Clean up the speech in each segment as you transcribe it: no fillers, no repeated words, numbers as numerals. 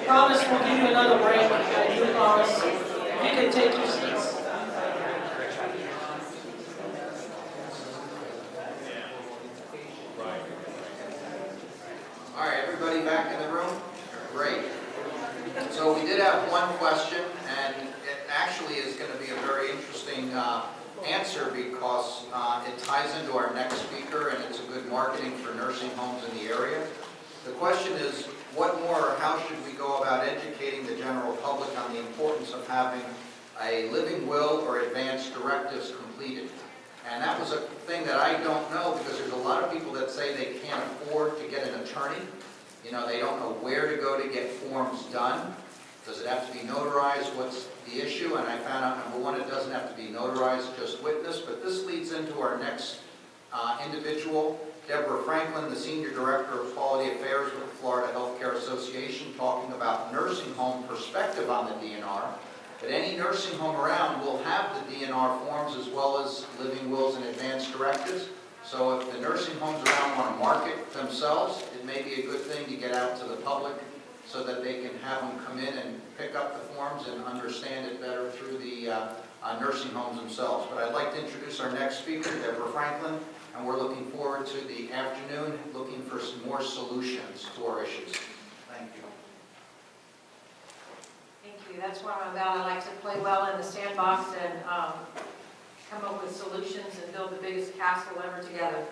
promise we'll give you another break. I do promise. If you can take your seats. All right, everybody back in the room? Great. So we did have one question, and it actually is going to be a very interesting answer because it ties into our next speaker, and it's a good marketing for nursing homes in the area. The question is, what more or how should we go about educating the general public on the importance of having a living will or advanced directives completed? And that was a thing that I don't know, because there's a lot of people that say they can't afford to get an attorney. You know, they don't know where to go to get forms done. Does it have to be notarized? What's the issue? And I found out, number one, it doesn't have to be notarized, just witnessed. But this leads into our next individual, Deborah Franklin, the Senior Director of Quality Affairs with the Florida Healthcare Association, talking about nursing home perspective on the DNR. But any nursing home around will have the DNR forms as well as living wills and advanced directives. So if the nursing homes around want to market themselves, it may be a good thing to get out to the public so that they can have them come in and pick up the forms and understand it better through the nursing homes themselves. But I'd like to introduce our next speaker, Deborah Franklin, and we're looking forward to the afternoon, looking for some more solutions to our issues. Thank you. Thank you. That's what I'm about. I like to play well in the sandbox and come up with solutions and build the biggest castle ever together.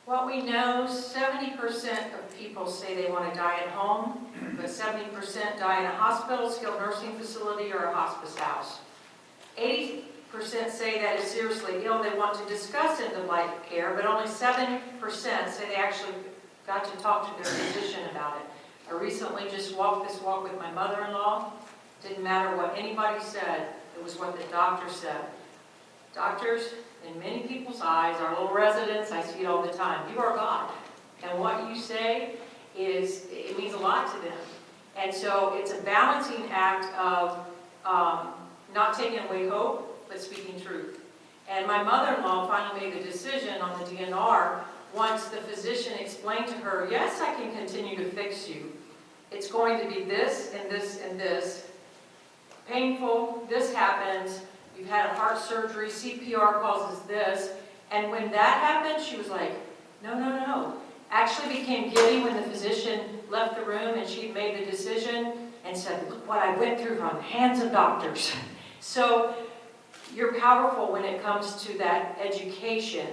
What we know, 70% of people say they want to die at home, but 70% die in a hospital, skilled nursing facility, or a hospice house. 80% say that if seriously ill, they want to discuss end-of-life care, but only 7% say they actually got to talk to their physician about it. I recently just walked this walk with my mother-in-law. Didn't matter what anybody said, it was what the doctor said. Doctors, in many people's eyes, our little residents, I see it all the time, you are God. And what you say it means a lot to them. And so it's a balancing act of not taking away hope, but speaking truth. And my mother-in-law finally made the decision on the DNR once the physician explained to her, yes, I can continue to fix you. It's going to be this and this and this. Painful, this happens, you've had a heart surgery, CPR causes this. And when that happened, she was like, no, no, no, no. Actually became giddy when the physician left the room and she made the decision and said, look what I went through from the hands of doctors. So you're powerful when it comes to that education.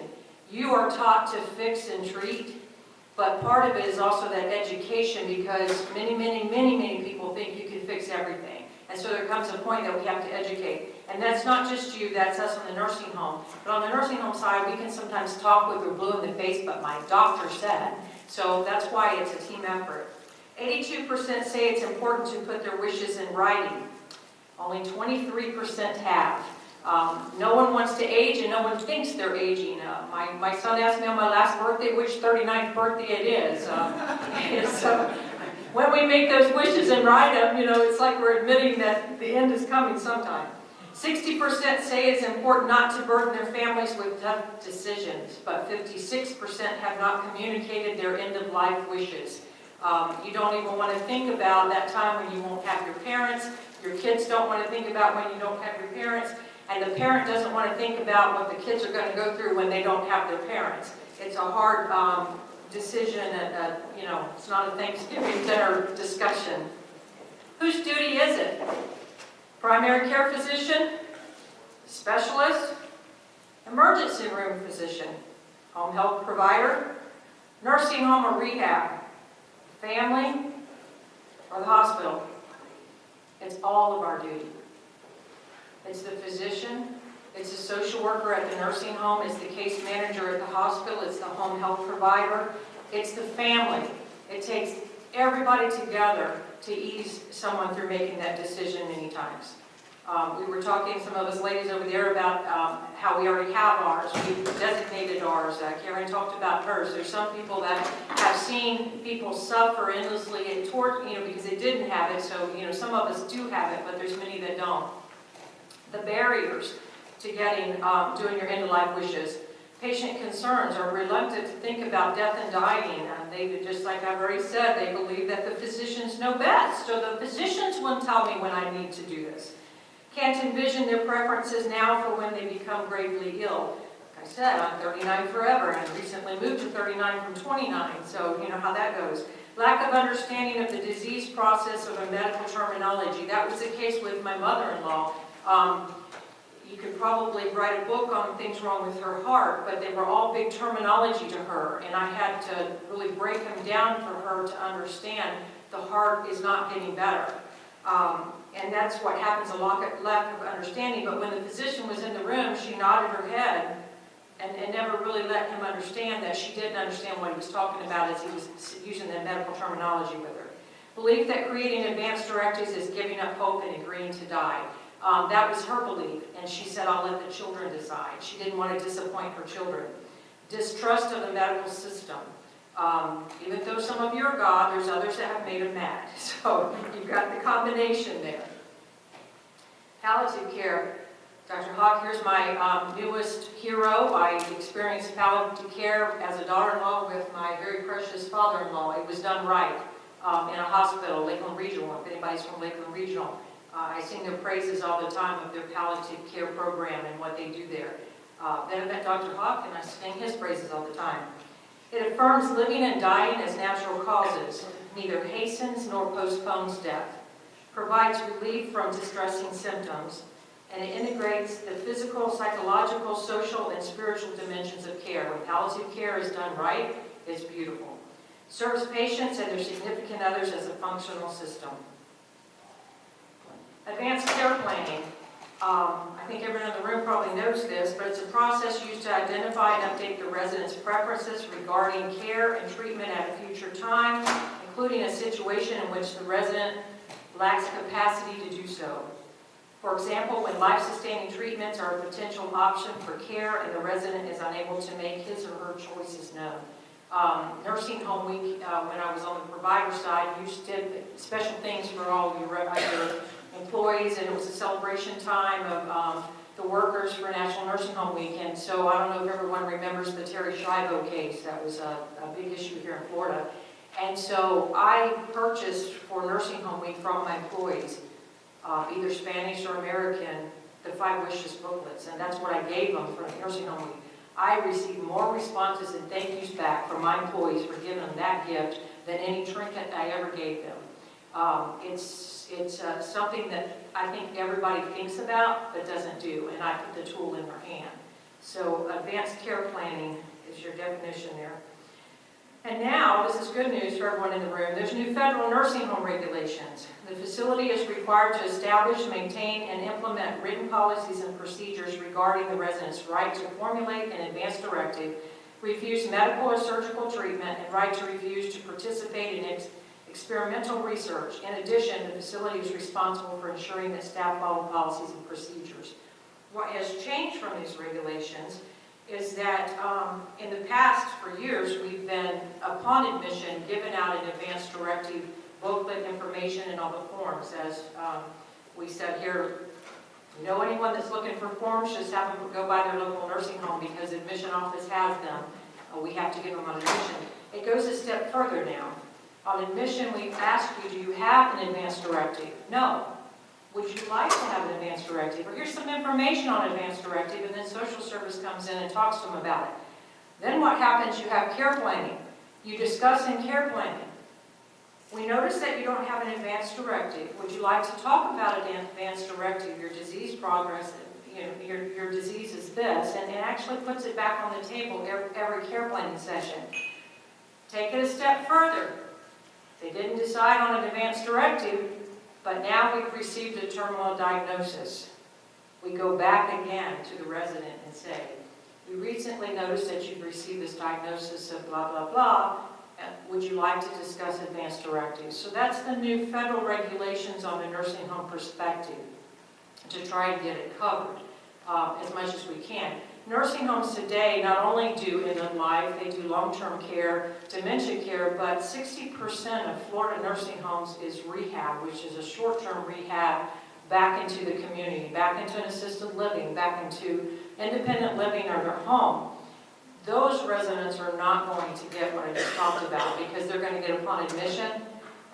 You are taught to fix and treat, but part of it is also that education, because many, many, many, many people think you can fix everything. And so there comes a point that we have to educate. And that's not just you, that's us in the nursing home. But on the nursing home side, we can sometimes talk with we're blue in the face, but my doctor said. So that's why it's a team effort. 82% say it's important to put their wishes in writing. Only 23% have. No one wants to age, and no one thinks they're aging. My son asked me on my last birthday which 39th birthday it is. So when we make those wishes and write them, it's like we're admitting that the end is coming sometime. 60% say it's important not to burden their families with tough decisions, but 56% have not communicated their end-of-life wishes. You don't even want to think about that time when you won't have your parents. Your kids don't want to think about when you don't have your parents. And the parent doesn't want to think about what the kids are going to go through when they don't have their parents. It's a hard decision, and it's not a Thanksgiving dinner discussion. Whose duty is it? Primary care physician, specialist, emergency room physician, home health provider, nursing home or rehab, family, or the hospital. It's all of our duty. It's the physician, it's the social worker at the nursing home, it's the case manager at the hospital, it's the home health provider, it's the family. It takes everybody together to ease someone through making that decision many times. We were talking, some of us ladies over there, about how we already have ours. We've designated ours. Karen talked about hers. There's some people that have seen people suffer endlessly and because they didn't have it. So, some of us do have it, but there's many that don't. The barriers to getting, doing your end-of-life wishes. Patient concerns are reluctant to think about death and dying. They would just like like I've already said, they believe that the physicians know best. So the physicians wouldn't tell me when I need to do this. Can't envision their preferences now for when they become gravely ill. Like I said, I'm 39 forever, and I recently moved to 39 from 29, so you know how that goes. Lack of understanding of the disease process of a medical terminology. That was the case with my mother-in-law. You could probably write a book on things wrong with her heart, but they were all big terminology to her, and I had to really break them down for her to understand the heart is not getting better. And that's what happens, a lack of understanding. But when the physician was in the room, she nodded her head and never really let him understand that she didn't understand what he was talking about as he was using the medical terminology with her. Belief that creating advanced directives is giving up hope and agreeing to die. That was her belief, and she said, I'll let the children decide. She didn't want to disappoint her children. Distrust of the medical system. Even though some of you are God, there's others that have made them mad. So you've got the combination there. Palliative care. Dr. Hawk, here's my newest hero. I experienced palliative care as a daughter-in-law with my very precious father-in-law. It was done right in a hospital, Lakeland Regional. If anybody's from Lakeland Regional, I sing their praises all the time of their palliative care program and what they do there. Then I met Dr. Hawk, and I sing his praises all the time. It affirms living and dying as natural causes, neither hastens nor postpones death, provides relief from distressing symptoms, and it integrates the physical, psychological, social, and spiritual dimensions of care. When palliative care is done right, it's beautiful. Serves patients and their significant others as a functional system. Advanced care planning. I think everyone in the room probably knows this, but it's a process used to identify and update the resident's preferences regarding care and treatment at a future time, including a situation in which the resident lacks capacity to do so. For example, when life-sustaining treatments are a potential option for care and the resident is unable to make his or her choices known. Nursing Home Week, when I was on the provider side, did special things for all your employees, and it was a celebration time of the workers for National Nursing Home Week. And so I don't know if everyone remembers the Terry Schiavo case. That was a big issue here in Florida. And so I purchased for Nursing Home Week from my employees, either Spanish or American, the 5 Wishes booklets, and that's what I gave them for Nursing Home Week. I received more responses and thank yous back from my employees for giving them that gift than any trinket I ever gave them. It's something that I think everybody thinks about but doesn't do, and I put the tool in their hand. So advanced care planning is your definition there. And now, this is good news for everyone in the room, there's new federal nursing home regulations. The facility is required to establish, maintain, and implement written policies and procedures regarding the resident's right to formulate an advance directive, refuse medical or surgical treatment, and right to refuse to participate in experimental research. In addition, the facility is responsible for ensuring that staff follow policies and procedures. What has changed from these regulations is that in the past, for years, we've been, upon admission, given out an advance directive booklet, information, and all the forms. As we said here, you know, anyone that's looking for forms, just have them go by their local nursing home because the admission office has them. We have to give them on admission. It goes a step further now. On admission, we ask you, do you have an advance directive? No. Would you like to have an advance directive? Or here's some information on advance directive, and then social service comes in and talks to them about it. Then what happens? You have care planning. You discuss in care planning. We notice that you don't have an advance directive. Would you like to talk about an advance directive? Your disease progress, you know, your disease is this, and it actually puts it back on the table every care planning session. Take it a step further. They didn't decide on an advance directive, but now we've received a terminal diagnosis. We go back again to the resident and say, we recently noticed that you've received this diagnosis of blah, blah, blah. Would you like to discuss advance directives? So that's the new federal regulations on the nursing home perspective to try and get it covered as much as we can. Nursing homes today not only do end of life, they do long-term care, dementia care, but 60% of Florida nursing homes is rehab, which is a short-term rehab back into the community, back into an assisted living, back into independent living or their home. those residents are not going to get what I just talked about because they're going to get upon admission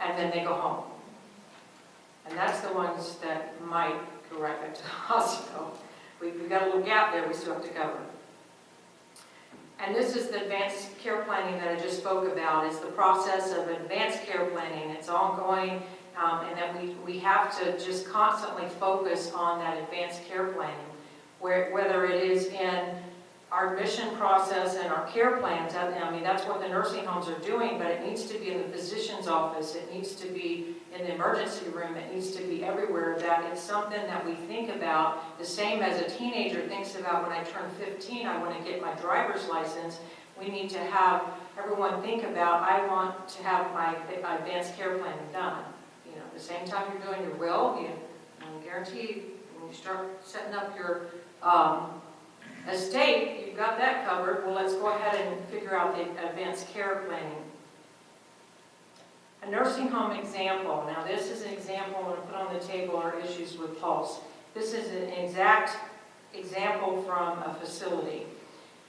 and then they go home. And that's the ones that might go right back to the hospital. We've got a little gap there we still have to cover. And this is the advanced care planning that I just spoke about. It's the process of advanced care planning. It's ongoing, and that we have to just constantly focus on that advanced care planning, whether it is in our admission process and our care plans. I mean, that's what the nursing homes are doing, but it needs to be in the physician's office. It needs to be in the emergency room. It needs to be everywhere. That it's something that we think about the same as a teenager thinks about when I turn 15, I want to get my driver's license. We need to have everyone think about, I want to have my advanced care planning done. You know, at the same time you're doing your will, I guarantee you, when you start setting up your estate, you've got that covered. Well, let's go ahead and figure out the advanced care planning. A nursing home example. Now, this is an example I'm going to put on the table our issues with Pulse. This is an exact example from a facility.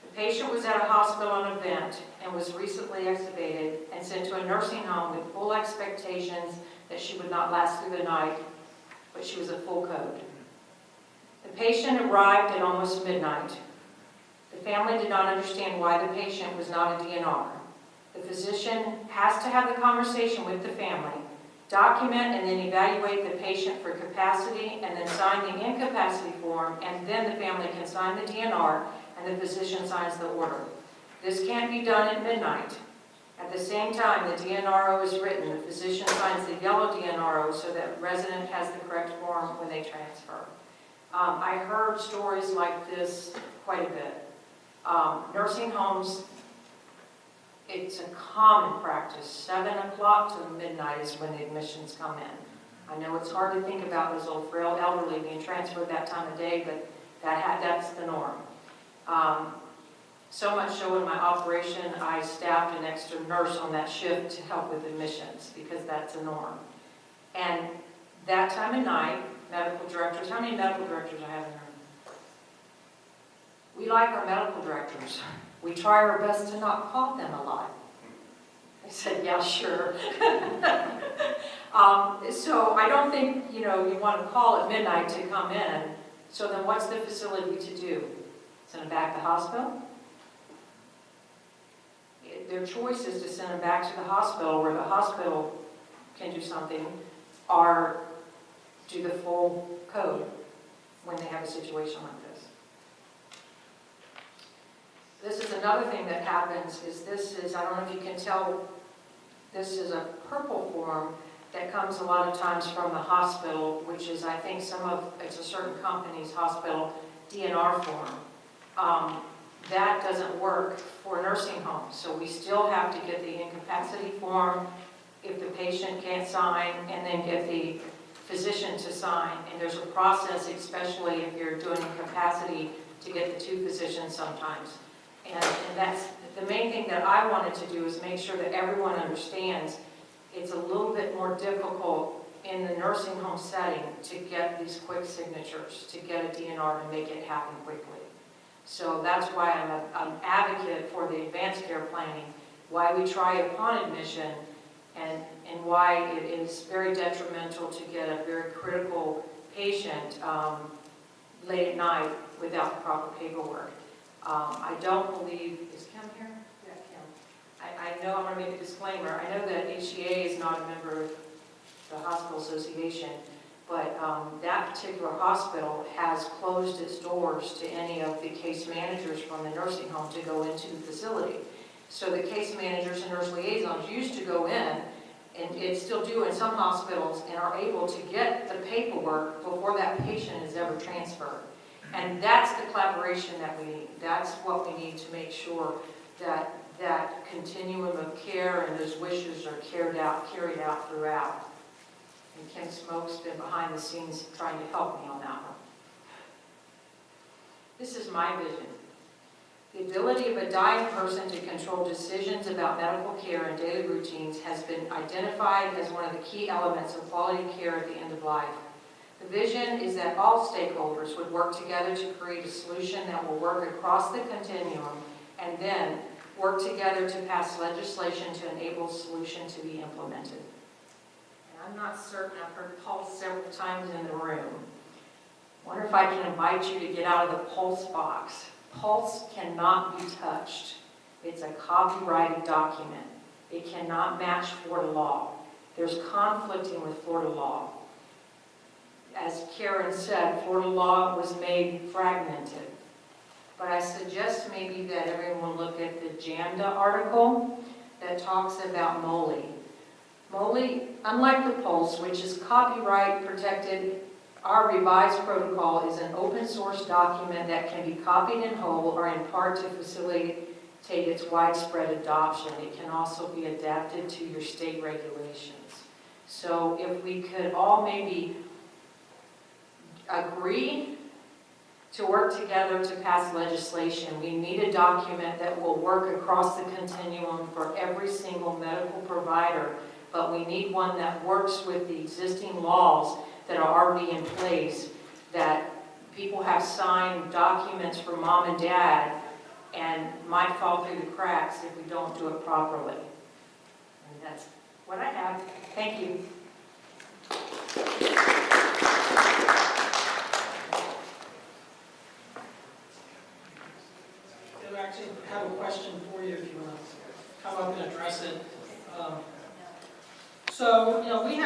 The patient was at a hospital on an event and was recently extubated and sent to a nursing home with full expectations that she would not last through the night, but she was a full code. The patient arrived at almost midnight. The family did not understand why the patient was not a DNR. The physician has to have the conversation with the family, document and then evaluate the patient for capacity, and then sign the incapacity form, and then the family can sign the DNR, and the physician signs the order. This can't be done at midnight. At the same time, the DNRO is written. The physician signs the yellow DNRO so that resident has the correct form when they transfer. I heard stories like this quite a bit. Nursing homes, it's a common practice. 7 o'clock to midnight is when the admissions come in. I know it's hard to think about those old frail elderly being transferred that time of day, but that's the norm. So much so in my operation, I staffed an extra nurse on that shift to help with admissions because that's a norm. And that time of night, medical directors, how many medical directors I have in here? We like our medical directors. We try our best to not call them a lot. I said, yeah, sure. So I don't think, you want to call at midnight to come in. So then what's the facility to do? Send them back to the hospital? Their choice is to send them back to the hospital where the hospital can do something, or do the full code when they have a situation like this. This is another thing that happens is, I don't know if you can tell, this is a purple form that comes a lot of times from the hospital, which is, I think, it's a certain company's hospital DNR form. That doesn't work for nursing homes, so we still have to get the incapacity form if the patient can't sign, and then get the physician to sign. And there's a process, especially if you're doing incapacity, to get the 2 physicians sometimes. And that's the main thing that I wanted to do, is make sure that everyone understands it's a little bit more difficult in the nursing home setting to get these quick signatures, to get a DNR and make it happen quickly. So that's why I'm an advocate for the advanced care planning, why we try upon admission, and why it is very detrimental to get a very critical patient late at night without the proper paperwork. I don't believe, is Kim here? Yeah, Kim. I know, I'm going to make a disclaimer. I know that HCA is not a member of the Hospital Association, but that particular hospital has closed its doors to any of the case managers from the nursing home to go into the facility. So the case managers and nurse liaisons used to go in, and it still do in some hospitals, and are able to get the paperwork before that patient is ever transferred. And that's the collaboration that we need. That's what we need to make sure that that continuum of care and those wishes are carried out throughout. And Kim Smoke's been behind the scenes trying to help me on that one. This is my vision. The ability of a dying person to control decisions about medical care and daily routines has been identified as one of the key elements of quality care at the end of life. The vision is that all stakeholders would work together to create a solution that will work across the continuum and then work together to pass legislation to enable solution to be implemented. And I'm not certain, I've heard Pulse several times in the room. Wonder if I can invite you to get out of the Pulse box. Pulse cannot be touched. It's a copyrighted document. It cannot match Florida law. There's conflicting with Florida law. As Karen said, Florida law was made fragmented. But I suggest maybe that everyone look at the JAMDA article that talks about MOLI. MOLI, unlike the Pulse, which is copyright protected, our revised protocol is an open source document that can be copied in whole or in part to facilitate its widespread adoption. It can also be adapted to your state regulations. So if we could all maybe agree to work together to pass legislation. We need a document that will work across the continuum for every single medical provider, but we need one that works with the existing laws that are already in place, that people have signed documents for mom and dad and might fall through the cracks if we don't do it properly. And that's what I have. Thank you. I actually have a question for you if you want to come up and address it. So, we have